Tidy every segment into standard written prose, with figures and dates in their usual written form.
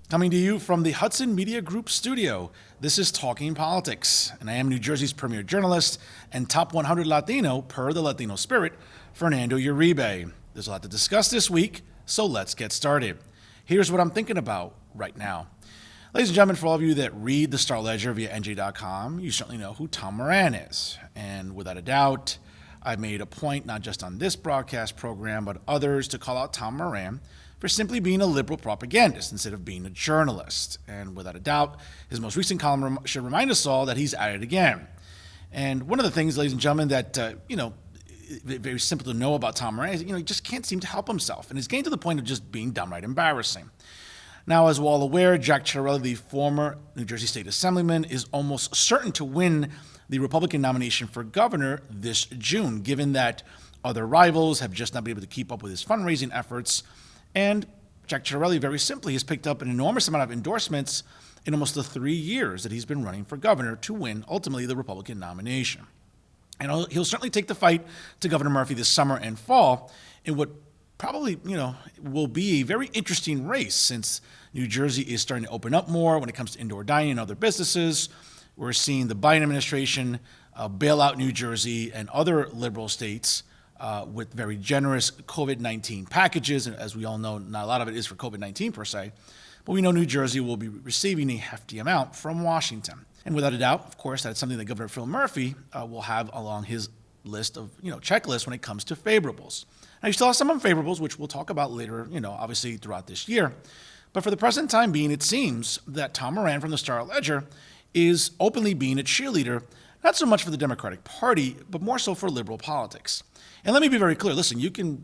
Coming to you from the Hudson Media Group studio, this is Talking Politics, and I am New Jersey's premier journalist and top 100 Latino per the Latino Spirit, Fernando Uribe. There's a lot to discuss this week, so let's get started. Here's what I'm thinking about right now. Ladies and gentlemen, for all of you that read the Star Ledger via NJ.com, you certainly know who Tom Moran is. And without a doubt, I've made a point, not just on this broadcast program, but others, to call out Tom Moran for simply being a liberal propagandist instead of being a journalist. And without a doubt, his most recent column should remind us all that he's at it again. And one of the things, ladies and gentlemen, that, very simple to know about Tom Moran is, he just can't seem to help himself. And it's getting to the point of just being downright embarrassing. Now, as we're all aware, Jack Ciattarelli, the former New Jersey State Assemblyman, is almost certain to win the Republican nomination for governor this June, given that other rivals have just not been able to keep up with his fundraising efforts. And Jack Ciattarelli, very simply, has picked up an enormous amount of endorsements in almost the 3 years that he's been running for governor to win, ultimately, the Republican nomination. And he'll certainly take the fight to Governor Murphy this summer and fall in what probably, will be a very interesting race, since New Jersey is starting to open up more when it comes to indoor dining and other businesses. We're seeing the Biden administration bail out New Jersey and other liberal states with very generous COVID-19 packages. And as we all know, not a lot of it is for COVID-19 per se, but we know New Jersey will be receiving a hefty amount from Washington. And without a doubt, of course, that's something that Governor Phil Murphy will have along his list of, checklists when it comes to favorables. Now, you still have some unfavorables, which we'll talk about later, obviously throughout this year. But for the present time being, it seems that Tom Moran from the Star Ledger is openly being a cheerleader, not so much for the Democratic Party, but more so for liberal politics. And let me be very clear. Listen, you can,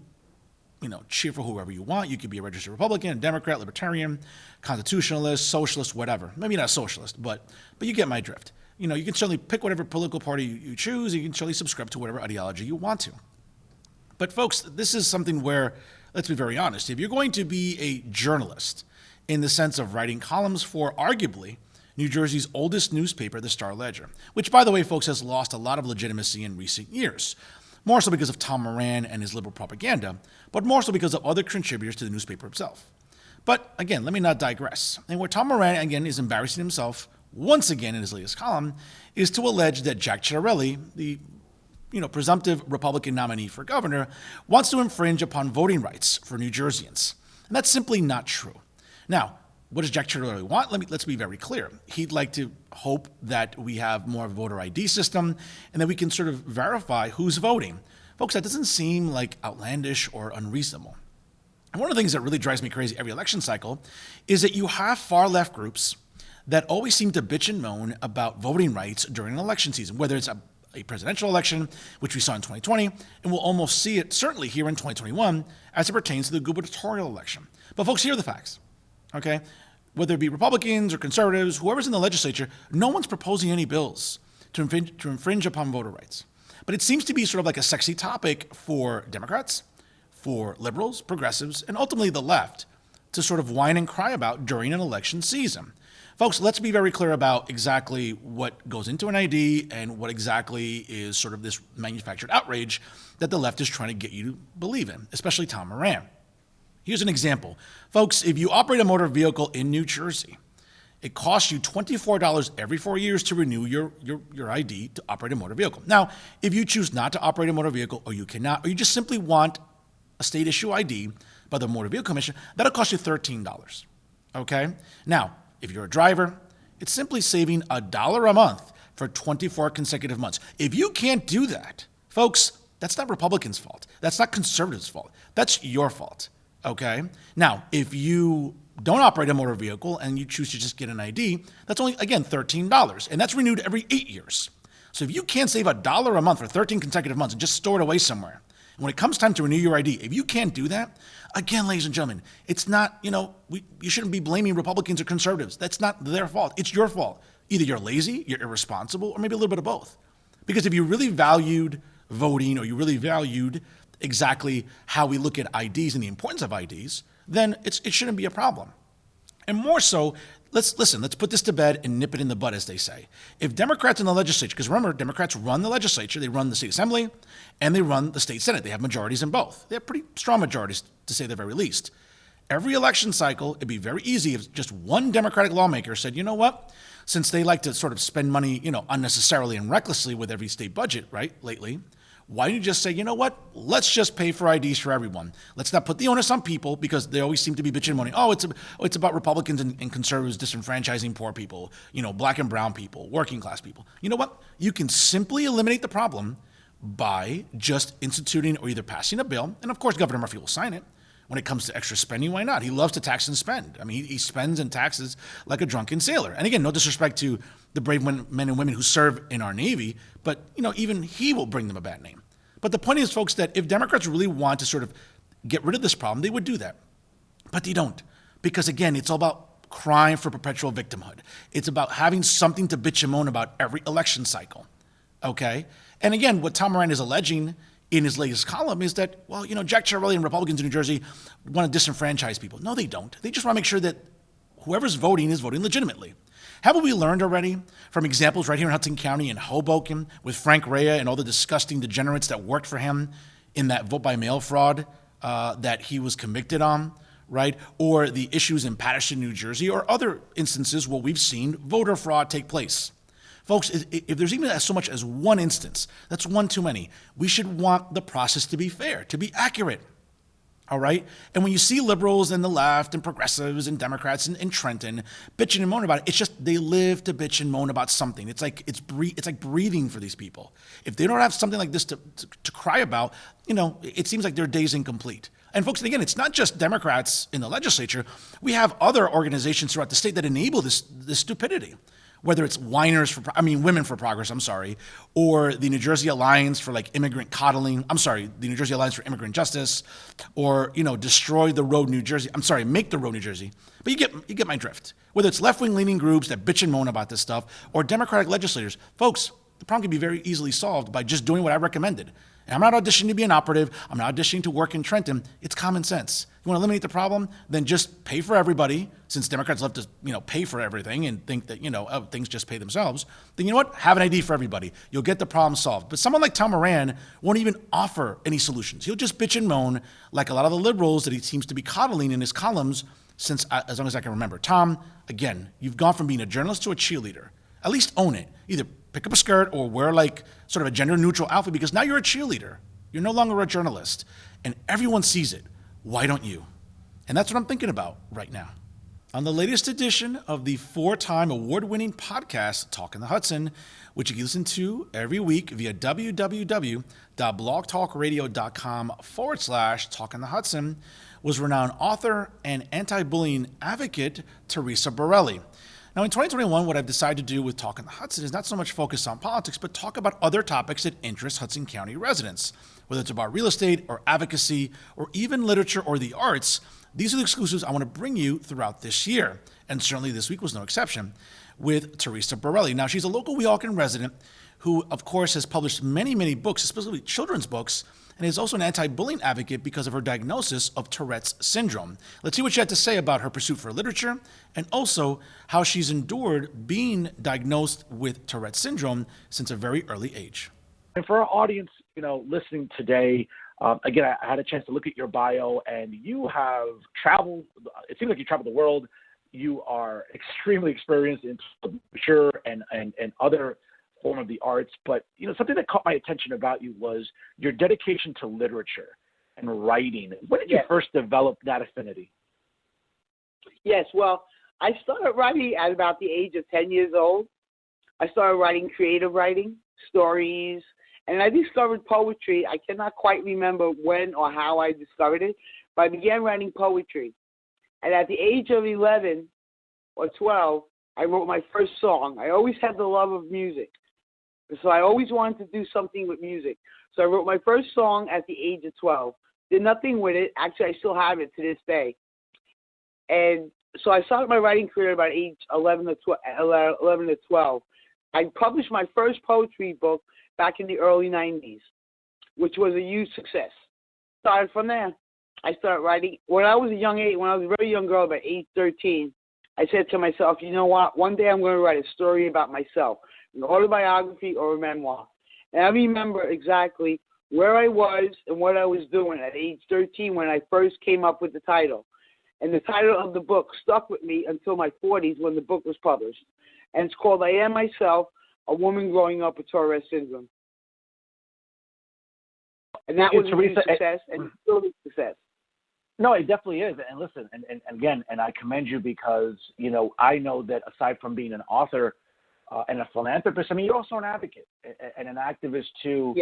cheer for whoever you want. You could be a registered Republican, Democrat, Libertarian, Constitutionalist, Socialist, whatever. Maybe not Socialist, but you get my drift. You can certainly pick whatever political party you choose. You can certainly subscribe to whatever ideology you want to. But folks, this is something where, let's be very honest, if you're going to be a journalist in the sense of writing columns for arguably New Jersey's oldest newspaper, the Star Ledger, which, by the way, folks, has lost a lot of legitimacy in recent years, more so because of Tom Moran and his liberal propaganda, but more so because of other contributors to the newspaper itself. But again, let me not digress. And where Tom Moran, again, is embarrassing himself once again in his latest column is to allege that Jack Ciattarelli, the presumptive Republican nominee for governor, wants to infringe upon voting rights for New Jerseyans. And that's simply not true. Now, what does Jack Ciattarelli want? Let's be very clear. He'd like to hope that we have more of a voter ID system and that we can sort of verify who's voting. Folks, that doesn't seem like outlandish or unreasonable. And one of the things that really drives me crazy every election cycle is that you have far left groups that always seem to bitch and moan about voting rights during an election season, whether it's a presidential election, which we saw in 2020, and we'll almost see it certainly here in 2021 as it pertains to the gubernatorial election. But folks, here are the facts, okay? Whether it be Republicans or conservatives, whoever's in the legislature, no one's proposing any bills to infringe upon voter rights. But it seems to be sort of like a sexy topic for Democrats, for liberals, progressives, and ultimately the left to sort of whine and cry about during an election season. Folks, let's be very clear about exactly what goes into an ID and what exactly is sort of this manufactured outrage that the left is trying to get you to believe in, especially Tom Moran. Here's an example. Folks, if you operate a motor vehicle in New Jersey, it costs you $24 every 4 years to renew your ID to operate a motor vehicle. Now, if you choose not to operate a motor vehicle, or you cannot, or you just simply want a state issue ID by the Motor Vehicle Commission, that'll cost you $13, okay? Now, if you're a driver, it's simply saving $1 a month for 24 consecutive months. If you can't do that, folks, that's not Republicans' fault. That's not conservatives' fault. That's your fault. Okay. Now, if you don't operate a motor vehicle and you choose to just get an ID, that's only, again, $13. And that's renewed every 8 years. So if you can't save $1 a month for 13 consecutive months and just store it away somewhere, and when it comes time to renew your ID, if you can't do that, again, ladies and gentlemen, it's not, you shouldn't be blaming Republicans or conservatives. That's not their fault. It's your fault. Either you're lazy, you're irresponsible, or maybe a little bit of both. Because if you really valued voting, or you really valued exactly how we look at IDs and the importance of IDs, then it shouldn't be a problem. And more so, let's put this to bed and nip it in the bud, as they say. If Democrats in the legislature, because remember, Democrats run the legislature, they run the state assembly, and they run the state senate. They have majorities in both. They have pretty strong majorities, to say the very least. Every election cycle, it'd be very easy if just one Democratic lawmaker said, you know what, since they like to sort of spend money, unnecessarily and recklessly with every state budget, right, lately, why don't you just say, you know what, let's just pay for IDs for everyone. Let's not put the onus on people, because they always seem to be bitching and moaning. Oh, it's about Republicans and conservatives disenfranchising poor people, black and brown people, working class people. You know what? You can simply eliminate the problem by just instituting or either passing a bill, and of course Governor Murphy will sign it. When it comes to extra spending, why not? He loves to tax and spend. I mean, he spends and taxes like a drunken sailor. And again, no disrespect to the brave men and women who serve in our Navy, but even he will bring them a bad name. But the point is, folks, that if Democrats really want to sort of get rid of this problem, they would do that. But they don't. Because again, it's all about crying for perpetual victimhood. It's about having something to bitch and moan about every election cycle. Okay? And again, what Tom Moran is alleging in his latest column is that, well, Jack Ciarelli and Republicans in New Jersey want to disenfranchise people. No, they don't. They just want to make sure that whoever's voting is voting legitimately. Haven't we learned already from examples right here in Hudson County and Hoboken with Frank Rea and all the disgusting degenerates that worked for him in that vote-by-mail fraud that he was convicted on, right? Or the issues in Paterson, New Jersey, or other instances where we've seen voter fraud take place. Folks, if there's even so much as one instance, that's one too many. We should want the process to be fair, to be accurate. All right? And when you see liberals and the left and progressives and Democrats in Trenton bitching and moaning about it, it's just they live to bitch and moan about something. It's like breathing for these people. If they don't have something like this to cry about, it seems like their day's incomplete. And folks, again, it's not just Democrats in the legislature. We have other organizations throughout the state that enable this stupidity. Whether it's Women for Progress, or the New Jersey Alliance for immigrant coddling, the New Jersey Alliance for Immigrant Justice, or, Destroy the Road New Jersey, Make the Road New Jersey. But you get my drift. Whether it's left-wing leaning groups that bitch and moan about this stuff, or Democratic legislators, folks, the problem can be very easily solved by just doing what I recommended. And I'm not auditioning to be an operative. I'm not auditioning to work in Trenton. It's common sense. You want to eliminate the problem? Then just pay for everybody, since Democrats love to, pay for everything and think that, things just pay themselves. Then you know what? Have an ID for everybody. You'll get the problem solved. But someone like Tom Moran won't even offer any solutions. He'll just bitch and moan like a lot of the liberals that he seems to be coddling in his columns since as long as I can remember. Tom, again, you've gone from being a journalist to a cheerleader. At least own it. Either pick up a skirt or wear sort of a gender-neutral outfit, because now you're a cheerleader. You're no longer a journalist. And everyone sees it. Why don't you? And that's what I'm thinking about right now. On the latest edition of the 4-time award-winning podcast, Talkin' the Hudson, which you can listen to every week via www.blogtalkradio.com/Talkin' the Hudson, was renowned author and anti-bullying advocate Theresa Borrelli. Now, in 2021, what I've decided to do with Talkin' the Hudson is not so much focus on politics, but talk about other topics that interest Hudson County residents. Whether it's about real estate or advocacy or even literature or the arts, these are the exclusives I want to bring you throughout this year. And certainly this week was no exception with Theresa Borrelli. Now, she's a local Weehawken resident who, of course, has published many, many books, especially children's books, and is also an anti-bullying advocate because of her diagnosis of Tourette's syndrome. Let's see what she had to say about her pursuit for literature and also how she's endured being diagnosed with Tourette's syndrome since a very early age. And for our audience, listening today, again, I had a chance to look at your bio, and you have traveled. It seems like you traveled the world. You are extremely experienced in literature and other form of the arts, but something that caught my attention about you was your dedication to literature and writing. When did you first develop that affinity? Yes, well, I started writing at about the age of 10 years old. I started writing creative writing, stories, and I discovered poetry. I cannot quite remember when or how I discovered it, but I began writing poetry. And at the age of 11 or 12, I wrote my first song. I always had the love of music. So I always wanted to do something with music. So I wrote my first song at the age of 12. Did nothing with it. Actually, I still have it to this day. And so I started my writing career about age 11 to 12. I published my first poetry book back in the early 90s. which was a huge success. Started from there. I started writing. When I was a very young girl, about 13, I said to myself, you know what? One day I'm going to write a story about myself, an autobiography or a memoir. And I remember exactly where I was and what I was doing at age 13 when I first came up with the title. And the title of the book stuck with me until my 40s when the book was published. And it's called I Am Myself, a Woman Growing Up with Tourette Syndrome. And that was a huge success, and it's still a success. No, it definitely is. And listen, and again, and I commend you because, you know, I know that aside from being an author and a philanthropist, I mean, you're also an advocate and an activist too,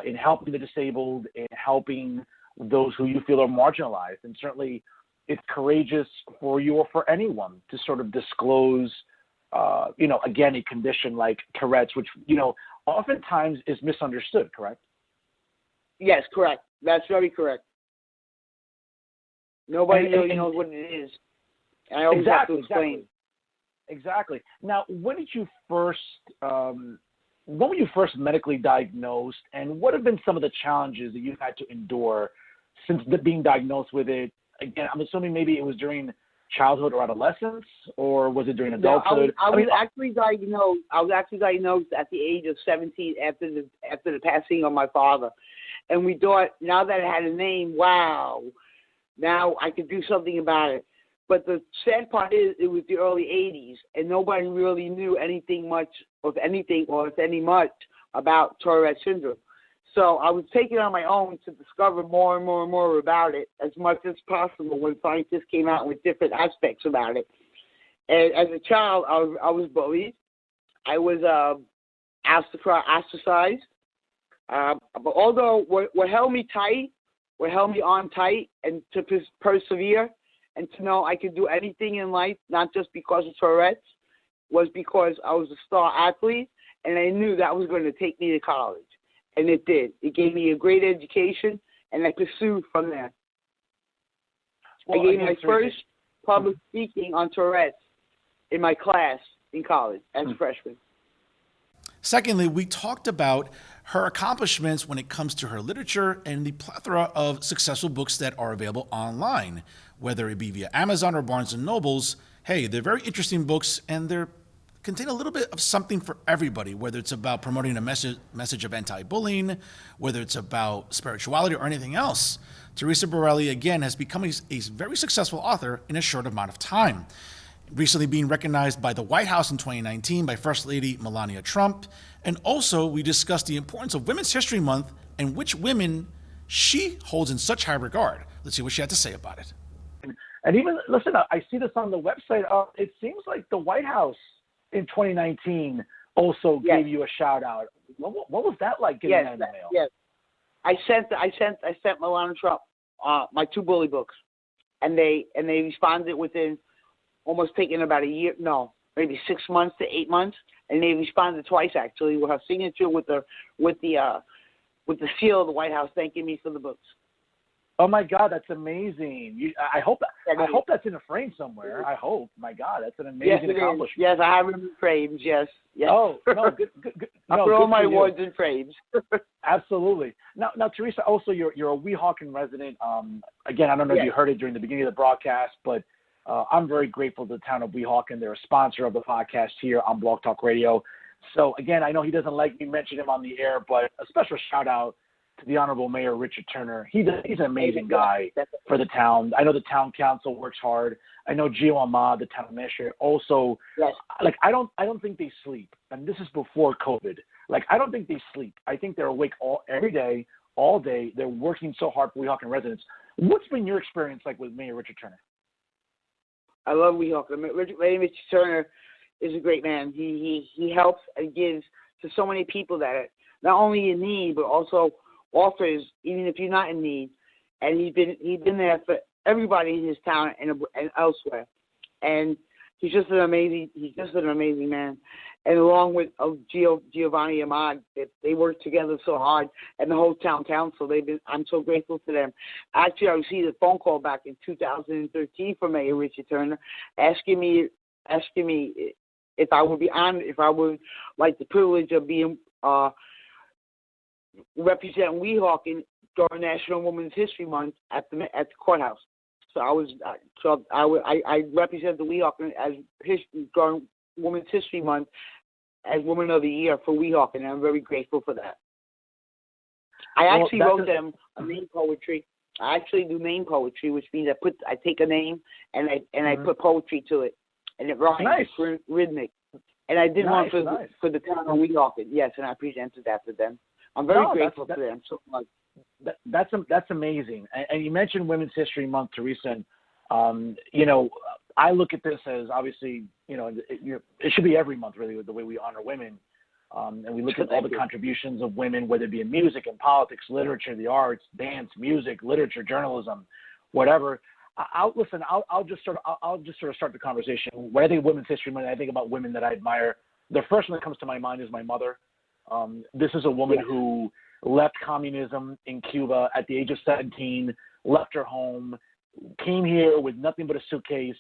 in helping the disabled, in helping those who you feel are marginalized. And certainly it's courageous for you or for anyone to sort of disclose, you know, again, a condition like Tourette's, which, you know, oftentimes is misunderstood, correct? Yes, correct. That's very correct. Nobody really knows what it is. I always have to explain. Exactly. Now, when were you first medically diagnosed, and what have been some of the challenges that you've had to endure since being diagnosed with it? Again, I'm assuming maybe it was during childhood or adolescence, or was it during adulthood? I was actually diagnosed. I was actually diagnosed at the age of 17 after the passing of my father, and we thought now that it had a name, wow, now I could do something about it. But the sad part is it was the early 80s, and nobody really knew anything much of anything or if any much about Tourette syndrome. So I was taking it on my own to discover more and more and more about it as much as possible when scientists came out with different aspects about it. And as a child, I was bullied. I was ostracized. But although what held me on tight and to persevere and to know I could do anything in life, not just because of Tourette's, was because I was a star athlete, and I knew that was going to take me to college. And it did. It gave me a great education, and I pursued from there. Well, I gave my first public speaking on Tourette's in my class in college as a freshman. Secondly, we talked about her accomplishments when it comes to her literature and the plethora of successful books that are available online, whether it be via Amazon or Barnes & Nobles. Hey, they're very interesting books, and they contain a little bit of something for everybody, whether it's about promoting a message of anti-bullying, whether it's about spirituality or anything else. Theresa Borrelli, again, has become a very successful author in a short amount of time. Recently being recognized by the White House in 2019 by First Lady Melania Trump. And also, we discussed the importance of Women's History Month and which women she holds in such high regard. Let's see what she had to say about it. And even, listen, I see this on the website. It seems like the White House in 2019 also gave you a shout out. What was that like getting that in the mail? Yes, I sent Melania Trump my 2 bully books, and they responded within almost taking about a year, no, maybe 6 months to 8 months, and they responded twice actually with her signature with the seal of the White House thanking me for the books. Oh my God, that's amazing! I hope that's in a frame somewhere. I hope. My God, that's an amazing accomplishment. Yes, I have them in frames. Yes. Oh no, good. I put all my awards in frames. Absolutely. Now, Theresa, also you're a Weehawken resident. Again, I don't know if you heard it during the beginning of the broadcast, but I'm very grateful to the town of Weehawken. They're a sponsor of the podcast here on Blog Talk Radio. So again, I know he doesn't like me mentioning him on the air, but a special shout out to the Honorable Mayor Richard Turner. He's an amazing guy for the town. I know the town council works hard. I know Gio Ahmad, the town administrator, also. Yes. Like I don't think they sleep. And this is before COVID. Like I don't think they sleep. I think they're awake every day, all day. They're working so hard for Weehawken residents. What's been your experience like with Mayor Richard Turner? I love Weehawken. Richard Turner is a great man. He helps and gives to so many people that are not only in need but also offers even if you're not in need. And he's been there for everybody in his town and elsewhere. And he's just an amazing man. And along with Giovanni Ahmad, they work together so hard, and the whole town council. I'm so grateful to them. Actually, I received a phone call back in 2013 from Mayor Richard Turner, asking me if I would like the privilege of being represent Weehawken during National Women's History Month at the courthouse. So I represent the Weehawken during Women's History Month as Woman of the Year for Weehawken, and I'm very grateful for that. I actually wrote them a name poetry. I actually do name poetry, which means I take a name and I put poetry to it, and it rhymes. Nice. Rhythmic. And I did one for the town of Weehawken, yes, and I presented that to them. I'm very grateful to them so much. That's amazing. And you mentioned Women's History Month, Theresa. And, I look at this as obviously, it should be every month really, the way we honor women. And we look at all the contributions of women, whether it be in music and politics, literature, the arts, dance, music, literature, journalism, whatever. I'll just sort of start the conversation. When I think of Women's History Month, I think about women that I admire. The first one that comes to my mind is my mother. This is a woman who left communism in Cuba at the age of 17, left her home, came here with nothing but a suitcase,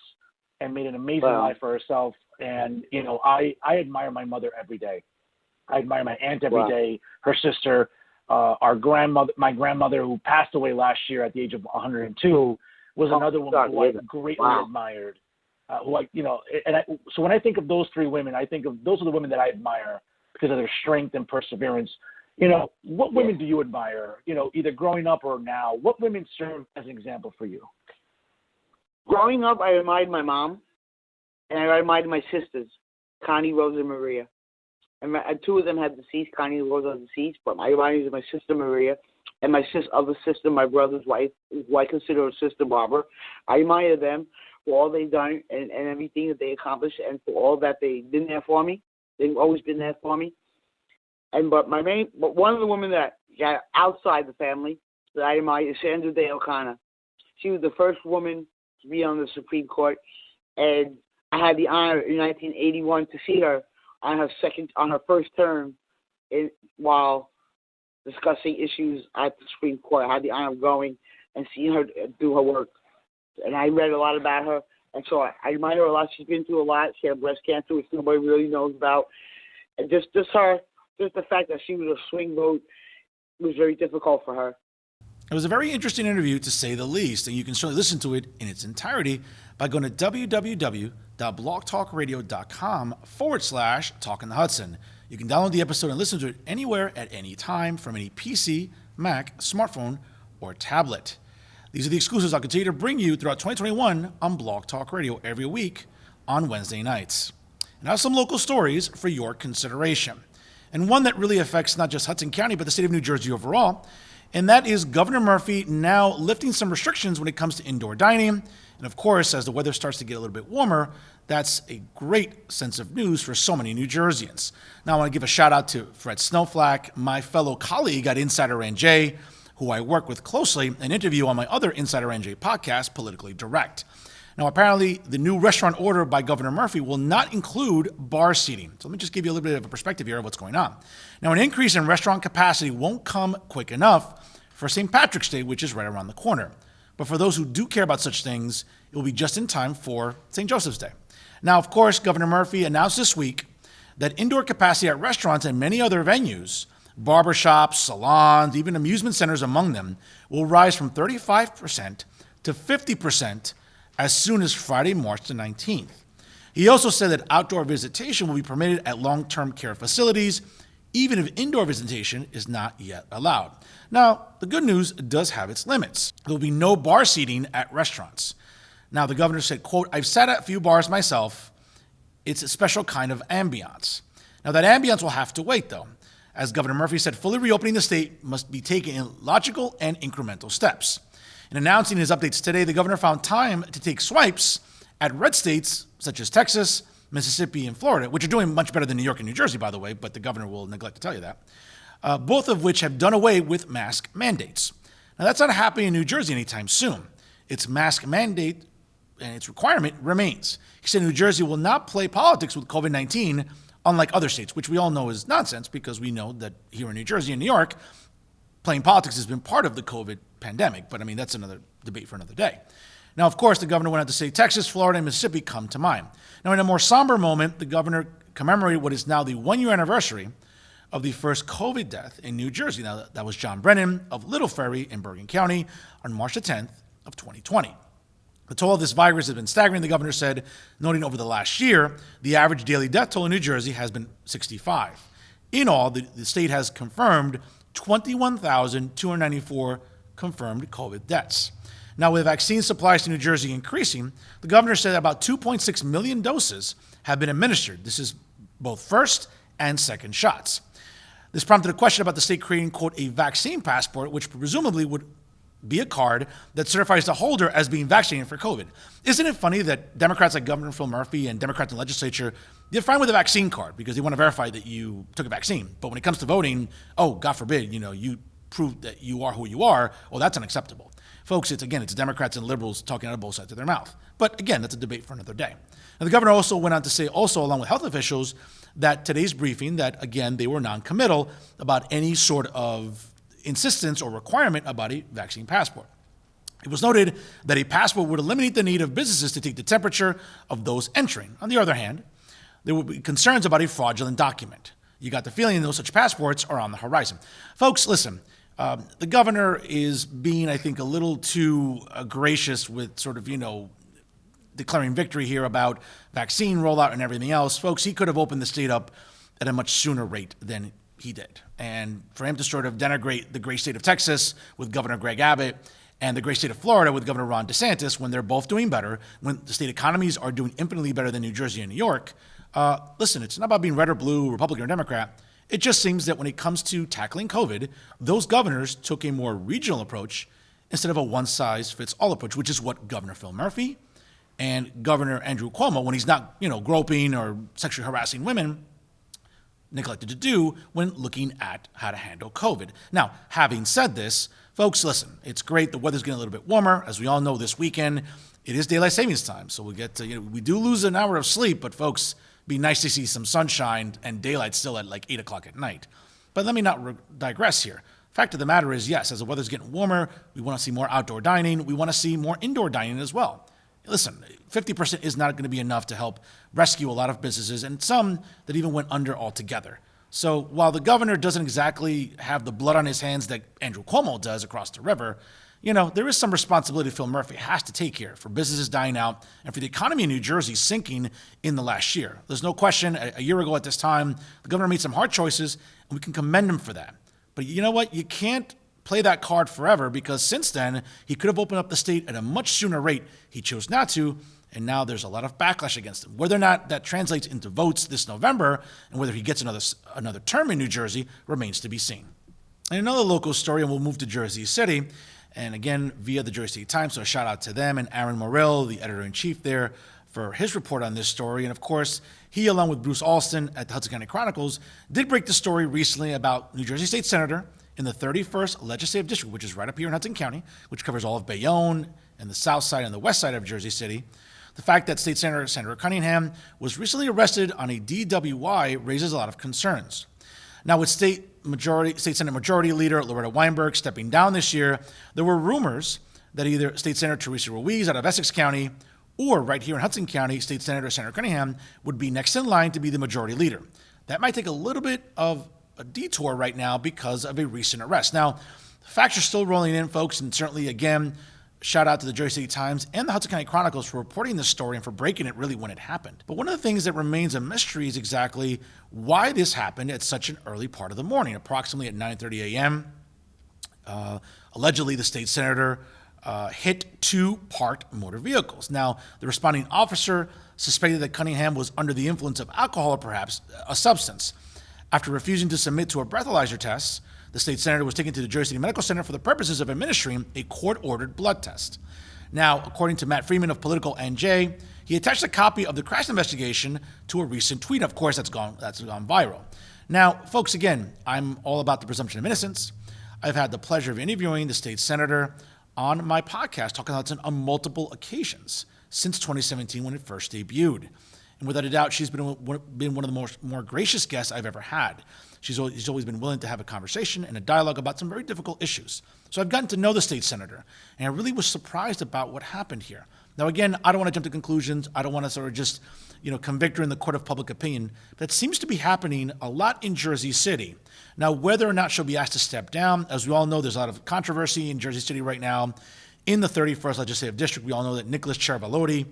and made an amazing life for herself. And, I admire my mother every day. I admire my aunt every day, her sister, my grandmother who passed away last year at the age of 102 was another woman who I greatly admired. So when I think of those three women, I think of those are the women that I admire because of their strength and perseverance. What women do you admire, either growing up or now? What women serve as an example for you? Growing up, I admired my mom, and I admired my sisters, Connie, Rose, and Maria. And two of them had deceased. Connie and Rose are deceased, but I admire my sister Maria and my other sister, my brother's wife, who I consider her sister Barbara. I admire them for all they've done and everything that they accomplished, and for all that they've been there for me. They've always been there for me. But one of the women that got outside the family that I admire is Sandra Day O'Connor. She was the first woman to be on the Supreme Court, and I had the honor in 1981 to see her on her first term, while discussing issues at the Supreme Court. I had the honor of going and seeing her do her work, and I read a lot about her, and so I admire her a lot. She's been through a lot. She had breast cancer, which nobody really knows about, and just the fact that she was a swing vote was very difficult for her. It was a very interesting interview, to say the least, and you can certainly listen to it in its entirety by going to www.blogtalkradio.com/TalkinTheHudson. You can download the episode and listen to it anywhere at any time from any PC, Mac, smartphone, or tablet. These are the exclusives I'll continue to bring you throughout 2021 on Blog Talk Radio every week on Wednesday nights. Now some local stories for your consideration, and one that really affects not just Hudson County, but the state of New Jersey overall. And that is Governor Murphy now lifting some restrictions when it comes to indoor dining. And of course, as the weather starts to get a little bit warmer, that's a great sense of news for so many New Jerseyans. Now, I want to give a shout out to Fred Snowflack, my fellow colleague at Insider NJ, who I work with closely and interview on my other Insider NJ podcast, Politically Direct. Now, apparently, the new restaurant order by Governor Murphy will not include bar seating. So let me just give you a little bit of a perspective here of what's going on. Now, an increase in restaurant capacity won't come quick enough for St. Patrick's Day, which is right around the corner. But for those who do care about such things, it will be just in time for St. Joseph's Day. Now, of course, Governor Murphy announced this week that indoor capacity at restaurants and many other venues, barbershops, salons, even amusement centers among them, will rise from 35% to 50% as soon as Friday, March the 19th. He also said that outdoor visitation will be permitted at long-term care facilities, even if indoor visitation is not yet allowed. Now, the good news does have its limits. There will be no bar seating at restaurants. Now, the governor said, quote, "I've sat at a few bars myself. It's a special kind of ambiance." Now, that ambiance will have to wait, though. As Governor Murphy said, fully reopening the state must be taken in logical and incremental steps. In announcing his updates today, the governor found time to take swipes at red states such as Texas, Mississippi, and Florida, which are doing much better than New York and New Jersey, by the way, but the governor will neglect to tell you that, both of which have done away with mask mandates. Now, that's not happening in New Jersey anytime soon. Its mask mandate and its requirement remains. He said New Jersey will not play politics with COVID-19, unlike other states, which we all know is nonsense because we know that here in New Jersey and New York, playing politics has been part of the COVID pandemic, but I mean, that's another debate for another day. Now, of course, the governor went on to say Texas, Florida, and Mississippi come to mind. Now, in a more somber moment, the governor commemorated what is now the one-year anniversary of the first COVID death in New Jersey. Now, that was John Brennan of Little Ferry in Bergen County on March the 10th of 2020. The toll of this virus has been staggering, the governor said, noting over the last year, the average daily death toll in New Jersey has been 65. In all, the state has confirmed 21,294 confirmed COVID deaths. Now, with vaccine supplies to New Jersey increasing, the governor said about 2.6 million doses have been administered. This is both first and second shots. This prompted a question about the state creating, quote, a vaccine passport, which presumably would be a card that certifies the holder as being vaccinated for COVID. Isn't it funny that Democrats like Governor Phil Murphy and Democrats in the legislature, they're fine with a vaccine card because they want to verify that you took a vaccine. But when it comes to voting, oh, God forbid, you prove that you are who you are, well, that's unacceptable. Folks, it's Democrats and liberals talking out of both sides of their mouth. But again, that's a debate for another day. And the governor also went on to say, along with health officials, that today's briefing, that again, they were non-committal about any sort of insistence or requirement about a vaccine passport. It was noted that a passport would eliminate the need of businesses to take the temperature of those entering. On the other hand, there would be concerns about a fraudulent document. You got the feeling no such passports are on the horizon. Folks, listen, the governor is being, I think, a little too gracious with sort of, declaring victory here about vaccine rollout and everything else. Folks, he could have opened the state up at a much sooner rate than he did. And for him to sort of denigrate the great state of Texas with Governor Greg Abbott and the great state of Florida with Governor Ron DeSantis, when they're both doing better, when the state economies are doing infinitely better than New Jersey and New York, listen, it's not about being red or blue, Republican or Democrat. It just seems that when it comes to tackling COVID, those governors took a more regional approach instead of a one-size-fits-all approach, which is what Governor Phil Murphy and Governor Andrew Cuomo, when he's not, groping or sexually harassing women, neglected to do when looking at how to handle COVID. Now, having said this, folks, listen, it's great. The weather's getting a little bit warmer. As we all know, this weekend, it is daylight savings time. So we get to, we do lose an hour of sleep, but folks, be nice to see some sunshine and daylight still at like 8 o'clock at night. But let me not digress here. Fact of the matter is, yes, as the weather's getting warmer, we want to see more outdoor dining. We want to see more indoor dining as well. Listen, 50% is not going to be enough to help rescue a lot of businesses and some that even went under altogether. So while the governor doesn't exactly have the blood on his hands that Andrew Cuomo does across the river, there is some responsibility Phil Murphy has to take here for businesses dying out and for the economy in New Jersey sinking in the last year. There's no question, a year ago at this time, the governor made some hard choices, and we can commend him for that. But you know what? You can't play that card forever because since then, he could have opened up the state at a much sooner rate. He chose not to, and now there's a lot of backlash against him. Whether or not that translates into votes this November and whether he gets another term in New Jersey remains to be seen. And another local story, and we'll move to Jersey City, and again, via the Jersey City Times, so a shout out to them and Aaron Morrill, the editor-in-chief there, for his report on this story. And of course, he, along with Bruce Alston at the Hudson County Chronicles, did break the story recently about New Jersey State Senator in the 31st Legislative District, which is right up here in Hudson County, which covers all of Bayonne and the south side and the west side of Jersey City. The fact that State Senator Cunningham was recently arrested on a DWI raises a lot of concerns. Now, with State Senate Majority Leader Loretta Weinberg stepping down this year, there were rumors that either State Senator Theresa Ruiz out of Essex County or right here in Hudson County, State Senator Cunningham would be next in line to be the majority leader. That might take a little bit of a detour right now because of a recent arrest. Now, facts are still rolling in, folks, and certainly, again, shout out to the Jersey City Times and the Hudson County Chronicles for reporting this story and for breaking it really when it happened. But one of the things that remains a mystery is exactly why this happened at such an early part of the morning, approximately at 9:30 a.m. Allegedly, the state senator hit two parked motor vehicles. Now, the responding officer suspected that Cunningham was under the influence of alcohol or perhaps a substance. After refusing to submit to a breathalyzer test, the state senator was taken to the Jersey City Medical Center for the purposes of administering a court-ordered blood test. Now, according to Matt Freeman of Political NJ, he attached a copy of the crash investigation to a recent tweet. Of course, that's gone viral. Now, folks, again, I'm all about the presumption of innocence. I've had the pleasure of interviewing the state senator on my podcast, Talking Hudson, on multiple occasions since 2017 when it first debuted. And without a doubt, she's been one of the more gracious guests I've ever had. She's always been willing to have a conversation and a dialogue about some very difficult issues. So I've gotten to know the state senator, and I really was surprised about what happened here. Now, again, I don't want to jump to conclusions. I don't want to sort of just, convict her in the court of public opinion. That seems to be happening a lot in Jersey City. Now, whether or not she'll be asked to step down, as we all know, there's a lot of controversy in Jersey City right now. In the 31st Legislative District, we all know that Nicholas Cervalotti,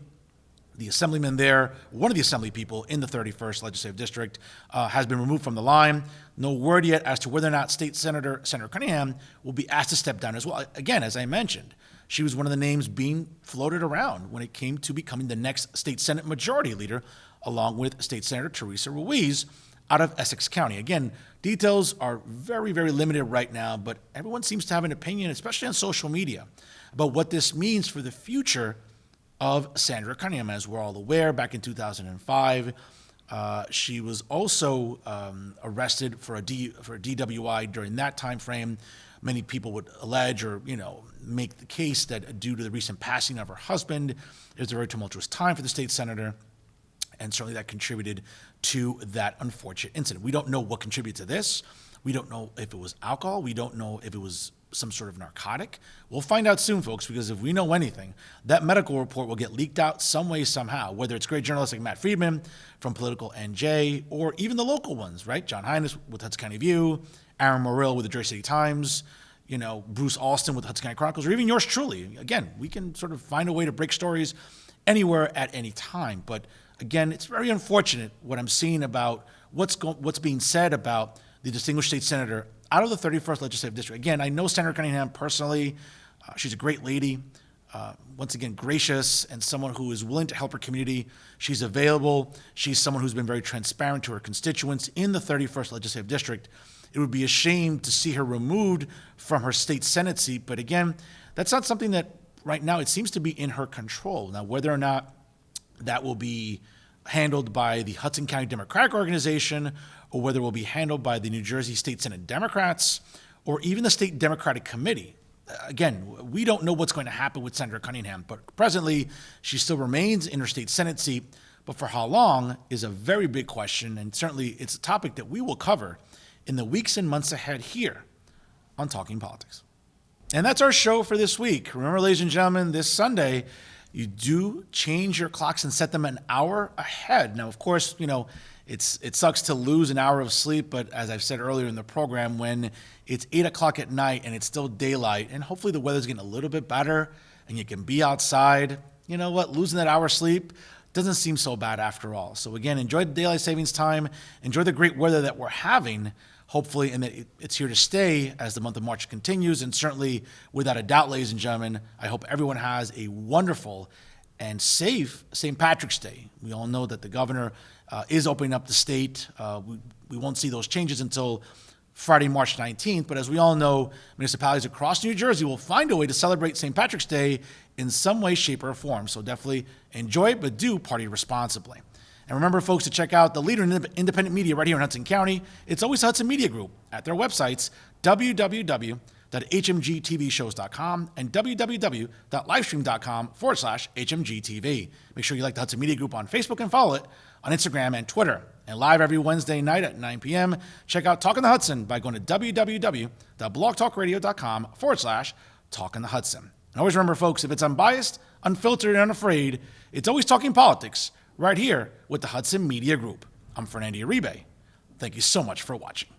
the assemblyman there, one of the assembly people in the 31st Legislative District, has been removed from the line. No word yet as to whether or not Senator Cunningham will be asked to step down as well. Again, as I mentioned, she was one of the names being floated around when it came to becoming the next state Senate Majority Leader, along with State Senator Theresa Ruiz out of Essex County. Again, details are very, very limited right now, but everyone seems to have an opinion, especially on social media, about what this means for the future of Sandra Cunningham. As we're all aware, back in 2005, she was also arrested for a DWI during that time frame. Many people would allege or, make the case that due to the recent passing of her husband, it was a very tumultuous time for the state senator, and certainly that contributed to that unfortunate incident. We don't know what contributed to this. We don't know if it was alcohol. We don't know if it was some sort of narcotic. We'll find out soon, folks, because if we know anything, that medical report will get leaked out some way, somehow, whether it's great journalists like Matt Friedman from Political NJ, or even the local ones, right? John Hines with Hudson County View, Aaron Morrill with the Jersey City Times, Bruce Alston with Hudson County Chronicles, or even yours truly. Again, we can sort of find a way to break stories anywhere at any time. But again, it's very unfortunate what I'm seeing about what's being said about the distinguished state senator out of the 31st Legislative District. Again, I know Senator Cunningham personally. She's a great lady, once again, gracious, and someone who is willing to help her community. She's available. She's someone who's been very transparent to her constituents in the 31st Legislative District. It would be a shame to see her removed from her state Senate seat. But again, that's not something that right now it seems to be in her control. Now, whether or not that will be handled by the Hudson County Democratic Organization, or whether it will be handled by the New Jersey State Senate Democrats, or even the State Democratic Committee. Again, we don't know what's going to happen with Senator Cunningham, but presently she still remains in her state Senate seat. But for how long is a very big question, and certainly it's a topic that we will cover in the weeks and months ahead here on Talking Politics. And that's our show for this week. Remember, ladies and gentlemen, this Sunday, you do change your clocks and set them an hour ahead. Now, of course, it sucks to lose an hour of sleep, but as I've said earlier in the program, when it's 8 o'clock at night and it's still daylight, and hopefully the weather's getting a little bit better and you can be outside, you know what, losing that hour of sleep doesn't seem so bad after all. So again, enjoy the daylight savings time, enjoy the great weather that we're having, hopefully, and that it's here to stay as the month of March continues. And certainly, without a doubt, ladies and gentlemen, I hope everyone has a wonderful and safe St. Patrick's Day. We all know that the governor is opening up the state. We won't see those changes until Friday, March 19th. But as we all know, municipalities across New Jersey will find a way to celebrate St. Patrick's Day in some way, shape, or form. So definitely enjoy it, but do party responsibly. And remember, folks, to check out the leader in independent media right here in Hudson County. It's always Hudson Media Group at their websites, www.hmgtvshows.com and www.livestream.com/HMGTV. Make sure you like the Hudson Media Group on Facebook and follow it on Instagram and Twitter. And live every Wednesday night at 9 p.m., check out Talking the Hudson by going to www.blogtalkradio.com/Talking the Hudson. And always remember, folks, if it's unbiased, unfiltered, and unafraid, it's always talking politics right here with the Hudson Media Group. I'm Fernando Uribe. Thank you so much for watching.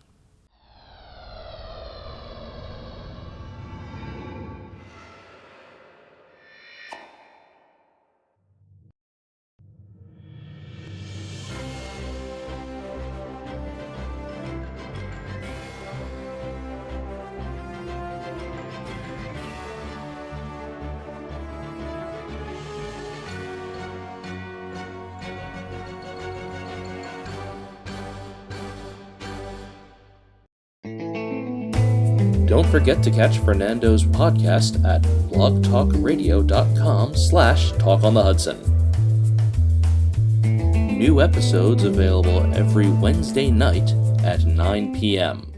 Don't forget to catch Fernando's podcast at blogtalkradio.com/talkonthehudson. New episodes available every Wednesday night at 9 p.m.